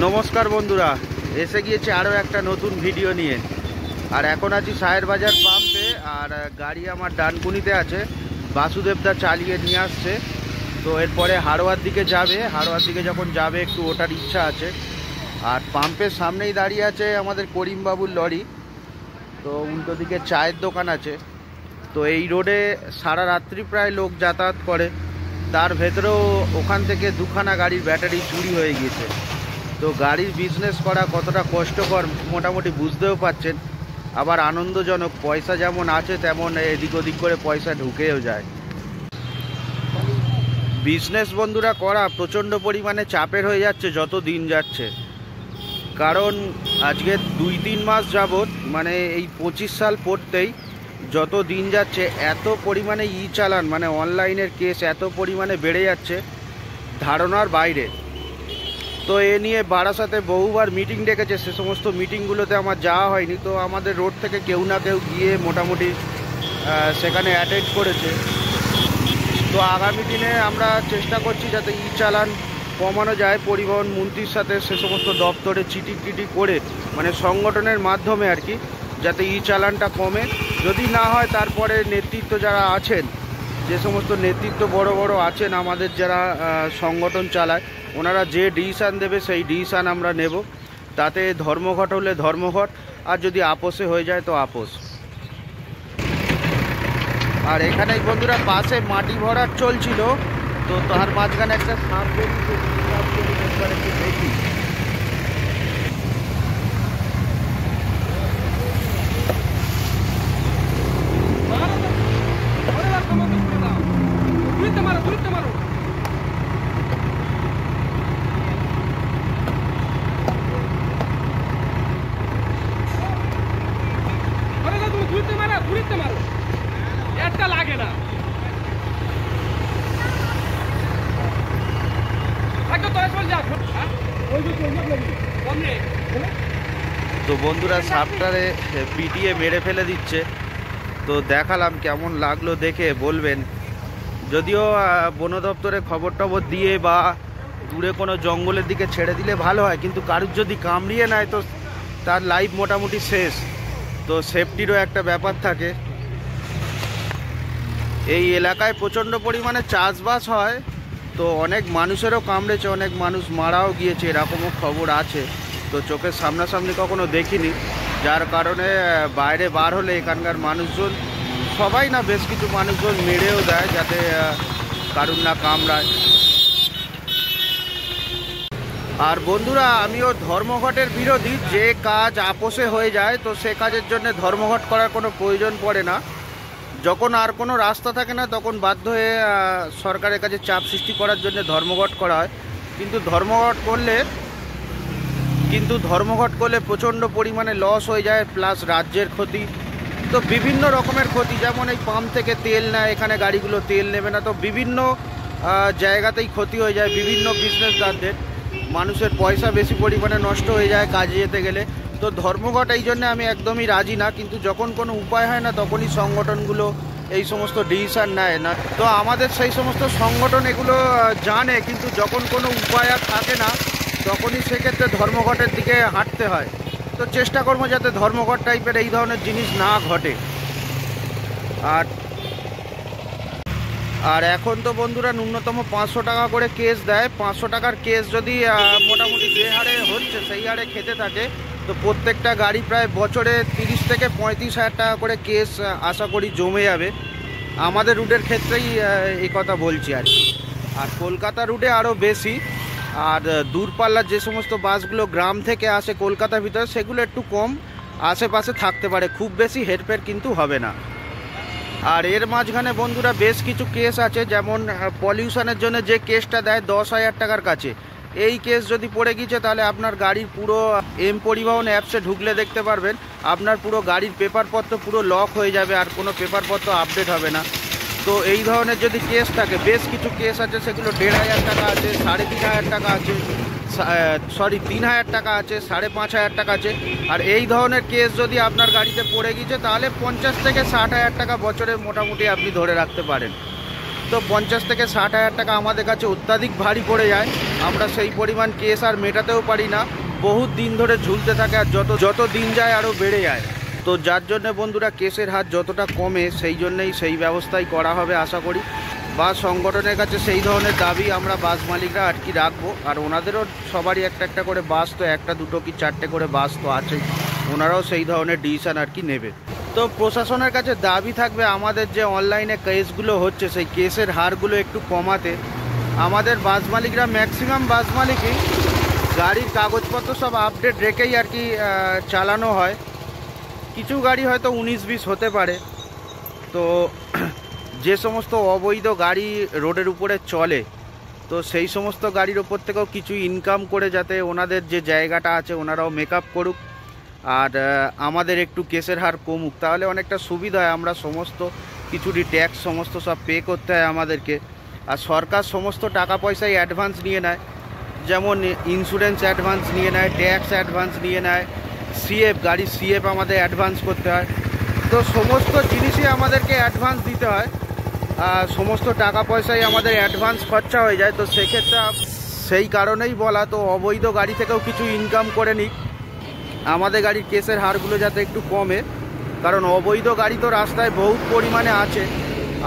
নমস্কার বন্ধুরা, এসে গিয়েছে আরও একটা নতুন ভিডিও নিয়ে। আর এখন আছি সায়ের বাজার পাম্পে। আর গাড়ি আমার ডানকুনিতে আছে, বাসুদেবদা চালিয়ে নিয়ে আসছে। তো এরপরে হাড়োয়ার দিকে যাবে। হাড়োয়ার দিকে যখন যাবে একটু ওঠার ইচ্ছা আছে। আর পাম্পের সামনেই দাঁড়িয়ে আছে আমাদের করিমবাবুর লরি। তো উল্টো দিকে চায়ের দোকান আছে। তো এই রোডে সারা রাত্রি প্রায় লোক যাতায়াত করে। তার ভেতরেও ওখান থেকে দুখানা গাড়ির ব্যাটারি চুরি হয়ে গিয়েছে। তো গাড়ির বিজনেস করা কতটা কষ্টকর মোটামুটি বুঝতেও পারছেন। আবার আনন্দজনক, পয়সা যেমন আছে তেমন এদিক ওদিক করে পয়সা ঢুকেও যায়। বিজনেস বন্ধুরা করা প্রচণ্ড পরিমাণে চাপের হয়ে যাচ্ছে যত দিন যাচ্ছে। কারণ আজকে 2-3 মাস যাবৎ, মানে এই 25 সাল পড়তেই যত দিন যাচ্ছে এত পরিমাণে চালান মানে অনলাইনের কেস এত পরিমাণে বেড়ে যাচ্ছে, ধারণার বাইরে। তো এ নিয়ে বারাসাতে বহুবার মিটিং ডেকেছে, সে সমস্ত মিটিংগুলোতে আমার যাওয়া হয়নি। তো আমাদের রোড থেকে কেউ না কেউ গিয়ে মোটামুটি সেখানে অ্যাটেন্ড করেছে। তো আগামী দিনে আমরা চেষ্টা করছি যাতে চালান কমানো যায়। পরিবহন মন্ত্রীর সাথে সে সমস্ত দপ্তরে চিঠি করে, মানে সংগঠনের মাধ্যমে আর কি, যাতে চালানটা কমে। যদি না হয় তারপরে নেতৃত্ব যারা আছেন, যে সমস্ত নেতৃত্ব বড় বড় আছেন আমাদের যারা সংগঠন চালায়, ওনারা যে ডিসিশান দেবে সেই ডিসিশান আমরা নেব। তাতে ধর্মঘট হলে ধর্মঘট, আর যদি আপোষে হয়ে যায় তো আপোষ। আর এখানেই বন্ধুরা পাশে মাটি ভরাট চলছিল, তো তার মাঝখানে একটা সাপ বেরিয়েছে। একটু দেখি। লাগে না তো বন্ধুরা সাপটারে পিটিয়ে মেরে ফেলে দিচ্ছে। তো দেখালাম, কেমন লাগলো দেখে বলবেন। যদিও বন দপ্তরে খবর টবর দিয়ে বা দূরে কোনো জঙ্গলের দিকে ছেড়ে দিলে ভালো হয়, কিন্তু কারুর যদি কামড়িয়ে নেয় তো তার লাইফ মোটামুটি শেষ। তো সেফটিরও একটা ব্যাপার থাকে। এই এলাকায় প্রচণ্ড পরিমাণে চাষবাস হয়, তো অনেক মানুষেরও কামড়েছে, অনেক মানুষ মারাও গিয়েছে, এরকমও খবর আছে। তো চোখের সামনাসামনি কখনো দেখিনি, যার কারণে বাইরে বার হলে এখানকার মানুষজন, সবাই না বেশ কিছু মানুষজন মেরেও দেয় যাতে কারুর না কামড়ায়। আর বন্ধুরা, আমিও ধর্মঘটের বিরোধী। যে কাজ আপোষে হয়ে যায় তো সে কাজের জন্য ধর্মঘট করার কোনো প্রয়োজন পড়ে না। যখন আর কোনো রাস্তা থাকে না তখন বাধ্য হয়ে সরকারের কাছে চাপ সৃষ্টি করার জন্য ধর্মঘট করা হয়। কিন্তু ধর্মঘট করলে প্রচণ্ড পরিমাণে লস হয়ে যায়, প্লাস রাজ্যের ক্ষতি। তো বিভিন্ন রকমের ক্ষতি, যেমন এই পাম্প থেকে তেল নেয়, এখানে গাড়িগুলো তেল নেবে না। তো বিভিন্ন জায়গাতেই ক্ষতি হয়ে যায়, বিভিন্ন বিজনেসদারদের। মানুষের পয়সা বেশি পরিমাণে নষ্ট হয়ে যায় কাজে যেতে গেলে। তো ধর্মঘট এই জন্য আমি একদমই রাজি না। কিন্তু যখন কোনো উপায় হয় না তখনই সংগঠনগুলো এই সমস্ত ডিসিশন নেয় না। তো আমাদের সেই সমস্ত সংগঠন এগুলো জানে, কিন্তু যখন কোনো উপায় আর থাকে না তখনই সেক্ষেত্রে ধর্মঘটের দিকে হাঁটতে হয়। তো চেষ্টা করবো যাতে ধর্মঘট টাইপের এই ধরনের জিনিস না ঘটে। আর এখন তো বন্ধুরা ন্যূনতম 500 টাকা করে কেস দেয়। 500 টাকার কেস যদি মোটামুটি যে হারে হচ্ছে সেই হারে খেতে থাকে, তো প্রত্যেকটা গাড়ি প্রায় বছরে 30 থেকে 35 হাজার টাকা করে কেস আশা করি জমে যাবে। আমাদের রুটের ক্ষেত্রেই এই কথা বলছি আর কি। আর কলকাতা রুটে আরও বেশি। আর দূরপাল্লার যে সমস্ত বাসগুলো গ্রাম থেকে আসে কলকাতার ভিতরে, সেগুলো একটু কম আশেপাশে থাকতে পারে, খুব বেশি হেরফের কিন্তু হবে না। আর এর মাঝখানে বন্ধুরা বেশ কিছু কেস আছে, যেমন পলিউশনের জন্য যে কেসটা দেয় 10,000 টাকার কাছে। এই কেস যদি পড়ে গিয়েছে তাহলে আপনার গাড়ির পুরো এম পরিবহন অ্যাপসে ঢুকলে দেখতে পারবেন আপনার পুরো গাড়ির পেপারপত্র পুরো লক হয়ে যাবে, আর কোনো পেপারপত্র আপডেট হবে না। তো এই ধরনের যদি কেস থাকে, বেশ কিছু কেস আছে, সেগুলো 1,500 টাকা আছে, 3,500 টাকা আছে, 3,000 টাকা আছে, 5,500 টাকা আছে। আর এই ধরনের কেস যদি আপনার গাড়িতে পড়ে গিয়েছে তাহলে 50 থেকে 60,000 টাকা বছরে মোটামুটি আপনি ধরে রাখতে পারেন। তো 50 থেকে 60,000 টাকা আমাদের কাছে অত্যাধিক ভারী পড়ে যায়। আমরা সেই পরিমাণ কেস আর মেটাতেও পারি না, বহুত দিন ধরে ঝুলতে থাকে, আর যত দিন যায় আরও বেড়ে যায়। তো যার জন্য বন্ধুরা কেসের হার যতটা কমে সেই জন্যেই সেই ব্যবস্থাই করা হবে আশা করি। বাস সংগঠনের কাছে সেই ধরনের দাবি আমরা বাস মালিকরা আর কি রাখবো। আর ওনাদেরও সবারই একটা একটা করে বাস, তো একটা দুটো কি চারটে করে বাস তো আছেই, ওনারাও সেই ধরনের ডিসিশন আর কি নেবে। তো প্রশাসনের কাছে দাবি থাকবে আমাদের যে অনলাইনে কেসগুলো হচ্ছে সেই কেসের হারগুলো একটু কমাতে। আমাদের বাস মালিকরা ম্যাক্সিমাম বাস মালিকই গাড়ির কাগজপত্র সব আপডেট রেখেই আর কি চালানো হয়। কিছু গাড়ি হয়তো 19-20 হতে পারে। তো যে সমস্ত অবৈধ গাড়ি রোডের উপরে চলে, তো সেই সমস্ত গাড়ির ওপর থেকেও কিছু ইনকাম করে যাতে ওনাদের যে জায়গাটা আছে ওনারাও মেকআপ করুক, আর আমাদের একটু কেসের হার কমুক, তাহলে অনেকটা সুবিধা হয়। আমরা সমস্ত কিছুরই ট্যাক্স সমস্ত সব পে করতে হয় আমাদেরকে, আর সরকার সমস্ত টাকা পয়সাই অ্যাডভান্স নিয়ে নেয়, যেমন ইন্স্যুরেন্স অ্যাডভান্স নিয়ে নেয়, ট্যাক্স অ্যাডভান্স নিয়ে নেয়, সিএফ গাড়ির সিএফ আমাদের অ্যাডভান্স করতে হয়। তো সমস্ত জিনিসই আমাদেরকে অ্যাডভান্স দিতে হয়, আর সমস্ত টাকা পয়সাই আমাদের অ্যাডভান্স খরচা হয়ে যায়। তো সেক্ষেত্রে সেই কারণেই বলা, তো অবৈধ গাড়ি থেকেও কিছু ইনকাম করে নিক, আমাদের গাড়ির কেসের হারগুলো যাতে একটু কমে, কারণ অবৈধ গাড়ি তো রাস্তায় বহুত পরিমাণে আছে।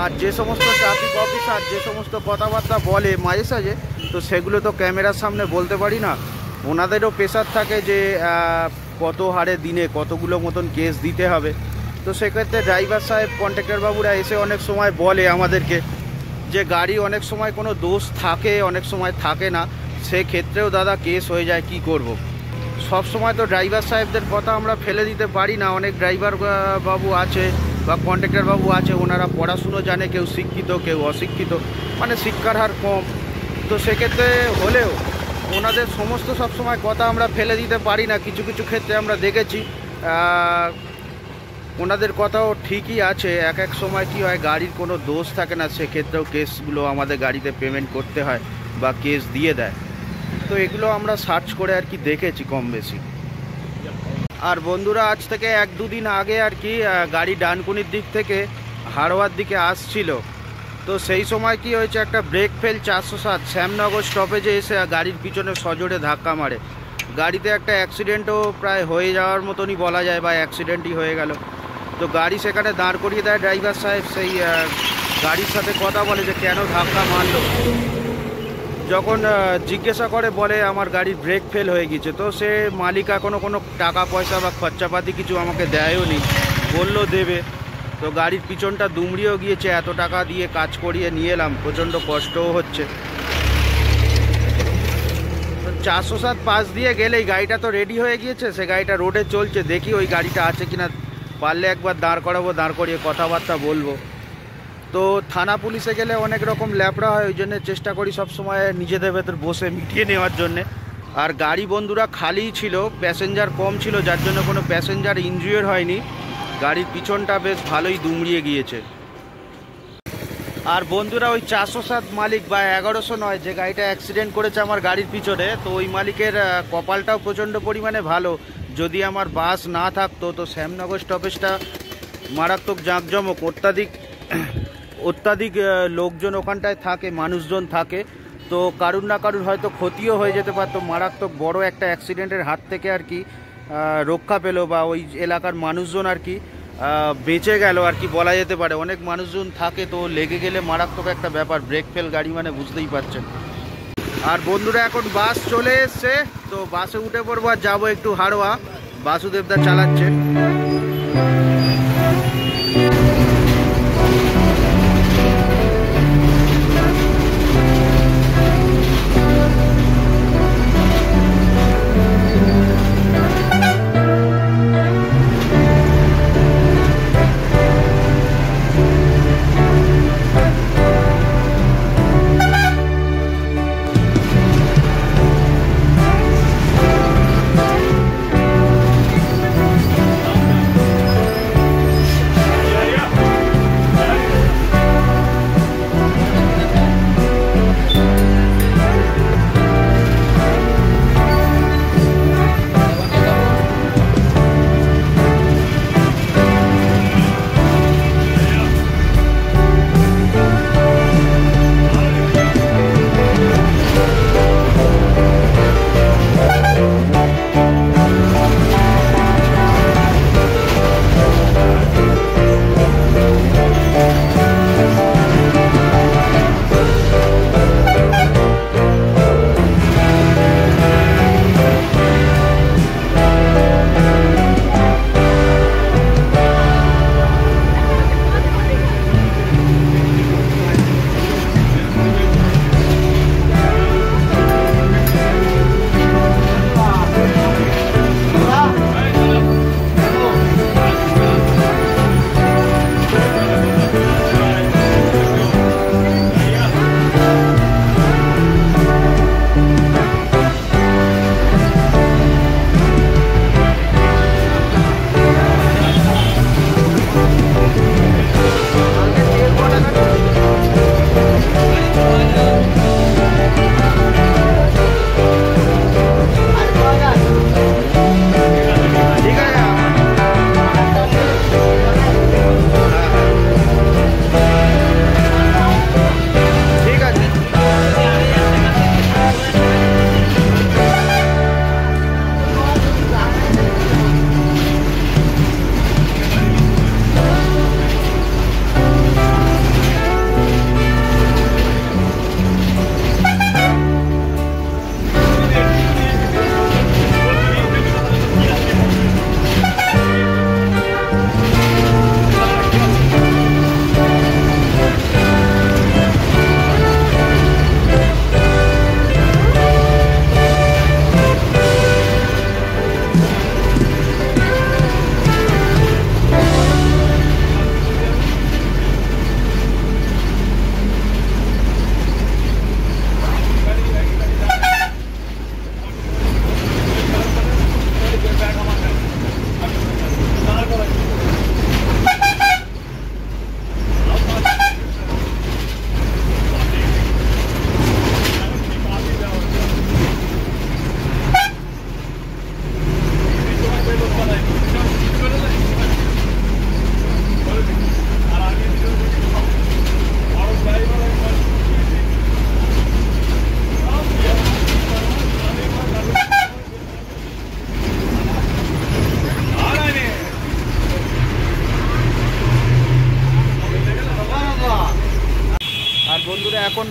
আর যে সমস্ত ট্রাফিক অফিসার যে সমস্ত কথাবার্তা বলে মাঝে সাঝে, তো সেগুলো তো ক্যামেরার সামনে বলতে পারি না। ওনাদেরও প্রেশার থাকে যে কত হারে দিনে কতগুলো মতন কেস দিতে হবে। তো সেক্ষেত্রে ড্রাইভার সাহেব কন্ট্রাক্টর বাবুরা এসে অনেক সময় বলে আমাদেরকে যে গাড়ি অনেক সময় কোনো দোষ থাকে, অনেক সময় থাকে না, সেক্ষেত্রেও দাদা কেস হয়ে যায়, কি করব। সব সময় তো ড্রাইভার সাহেবদের কথা আমরা ফেলে দিতে পারি না। অনেক ড্রাইভার বাবু আছে বা কন্ট্রাক্টর বাবু আছে, ওনারা পড়াশুনো জানে, কেউ শিক্ষিত কেউ অশিক্ষিত, মানে শিক্ষার হার কম। তো সেক্ষেত্রে হলেও ওনাদের সমস্ত সব সময় কথা আমরা ফেলে দিতে পারি না। কিছু কিছু ক্ষেত্রে আমরা দেখেছি ওনাদের কথাও ঠিকই আছে। এক এক সময় কি হয়, গাড়ির কোনো দোষ থাকে না, সেক্ষেত্রেও কেসগুলো আমাদের গাড়িতে পেমেন্ট করতে হয় বা কেস দিয়ে দেয়। তো এগুলো আমরা সার্চ করে আর কি দেখেছি কম বেশি। আর বন্ধুরা আজ থেকে 1-2 দিন আগে আর কি গাড়ি ডানকুনির দিক থেকে হাড়োয়ার দিকে আসছিল। তো সেই সময় কি হয়েছে, একটা ব্রেক ফেল 407 শ্যামনগর স্টপেজে এসে গাড়ির পিছনে সজোরে ধাক্কা মারে। গাড়িতে একটা অ্যাক্সিডেন্টও প্রায় হয়ে যাওয়ার মতনই বলা যায়, বা অ্যাক্সিডেন্টই হয়ে গেল। তো গাড়ি সেখানে দাঁড় করিয়ে দেয় ড্রাইভার সাহেব, সেই গাড়ির সাথে কথা বলে যে কেন ধাক্কা মারলো। যখন জিজ্ঞাসা করে বলে আমার গাড়ির ব্রেক ফেল হয়ে গেছে। তো সে মালিক এখনও কোনো টাকা পয়সা বা খরচাপাতি কিছু আমাকে দেয়ও নি, বললো দেবে। তো গাড়ির পিছনটা দুমড়িয়েও গিয়েছে, এত টাকা দিয়ে কাজ করিয়ে নিয়ে এলাম, প্রচণ্ড কষ্টও হচ্ছে। 407 পাশ দিয়ে গেলেই গাড়িটা তো রেডি হয়ে গিয়েছে, সে গাড়িটা রোডে চলছে, দেখি ওই গাড়িটা আছে কিনা, পারলে একবার দাঁড় করাবো, দাঁড় করিয়ে কথাবার্তা বলবো। তো থানা পুলিশে গেলে অনেক রকম ল্যাপড়া হয়, ওই জন্য চেষ্টা করি সবসময় নিজেদের ভেতর বসে মিটিয়ে নেওয়ার জন্যে। আর গাড়ি বন্ধুরা খালিই ছিল, প্যাসেঞ্জার কম ছিল, যার জন্য কোনো প্যাসেঞ্জার ইনজুয়ার হয়নি। গাড়ির পিছনটা বেশ ভালোই দুমড়িয়ে গিয়েছে। আর বন্ধুরা ওই 407 মালিক বা 1100 নয়, যে গাড়িটা অ্যাক্সিডেন্ট করেছে আমার গাড়ির পিছনে, তো ওই মালিকের কপালটাও প্রচণ্ড পরিমাণে ভালো। যদি আমার বাস না থাকতো তো শ্যামনগর স্টপেজটা মারাত্মক জাঁকজমক, অত্যাধিক লোকজন ওখানটায় থাকে, মানুষজন থাকে। তো কারুর না কারুর হয়তো ক্ষতিও হয়ে যেতে পারতো, মারাত্মক বড় একটা অ্যাক্সিডেন্টের হাত থেকে আর কি রক্ষা পেল, বা ওই এলাকার মানুষজন আর কি বেঁচে গেল আর কি বলা যেতে পারে। অনেক মানুষজন থাকে, তো লেগে গেলে মারাত্মক একটা ব্যাপার, ব্রেক ফেল গাড়ি মানে বুঝতেই পারছেন। আর বন্ধুরা এখন বাস চলে এসছে, তো বাসে উঠে পড়বো আর যাবো একটু হাড়োয়া। বাসুদেবদা চালাচ্ছে।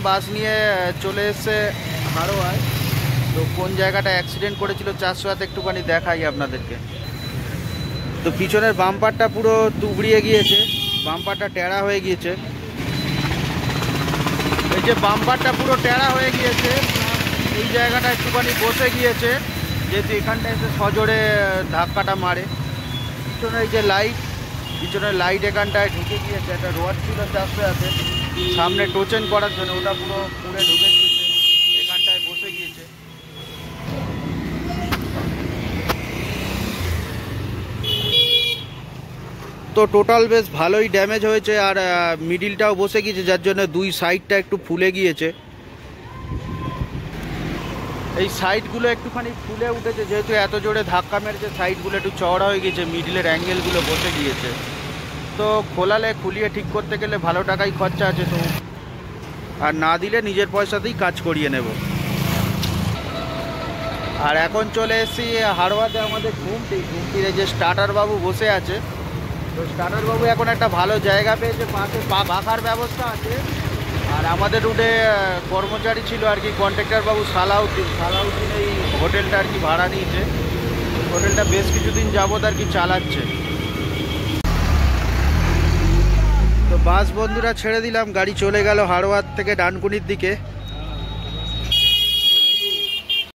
বাস নিয়ে চলে এসছে হাড়োয়ায়। তো কোন জায়গাটা অ্যাক্সিডেন্ট করেছিল 407 একটুখানি দেখাই আপনাদেরকে। তো পিছনের বাম্পারটা পুরো তুবড়িয়ে গিয়েছে, বাম্পারটা টেরা হয়ে গিয়েছে। এই যে বাম্পারটা পুরো টেরা হয়ে গিয়েছে, এই জায়গাটা একটুখানি বসে গিয়েছে, যেহেতু এখানটা এসে সজোরে ধাক্কাটা মারে। পিছনে এই যে লাইট, পিছনের লাইট এখানটায় ঢুকে গিয়েছে, একটা রড ছিল 407 সামনে টোচেন করার জন্য, ওটা পুরো পুড়ে ঢুকে গিয়েছে, এখানটায় বসে গিয়েছে। তো টোটাল বেশ ভালোই ড্যামেজ হয়েছে, আর মিডিলটাও বসে গিয়েছে, যার জন্য দুই সাইডটা একটু ফুলে গিয়েছে। এই সাইডগুলো একটুখানি ফুলে উঠেছে, যেহেতু এত জোরে ধাক্কা মেরেছে, সাইডগুলো একটু চওড়া হয়ে গিয়েছে, মিডিলের অ্যাঙ্গেলগুলো বসে গিয়েছে। তো খোলালে খুলিয়ে ঠিক করতে গেলে ভালো টাকাই খরচা আছে, তো আর না দিলে নিজের পয়সাতেই কাজ করিয়ে নেব। আর এখন চলে এসেছি হাড়োয়াতে আমাদের ঘুমটির এই যে স্টার্টার বাবু বসে আছে। তো স্টার্টার বাবু এখন একটা ভালো জায়গা পেয়েছে, পাশে পাখার ব্যবস্থা আছে। আর আমাদের রুটে কর্মচারী ছিল আর কি, কন্ট্রাক্টর বাবু সালাউদ্দিন এই হোটেলটা আর কি ভাড়া নিয়েছে। হোটেলটা বেশ কিছুদিন যাবত আর কি চালাচ্ছে। তো বাস বন্ধুরা ছেড়ে দিলাম, গাড়ি চলে গেল হাড়োয়ার থেকে ডানকুনির দিকে।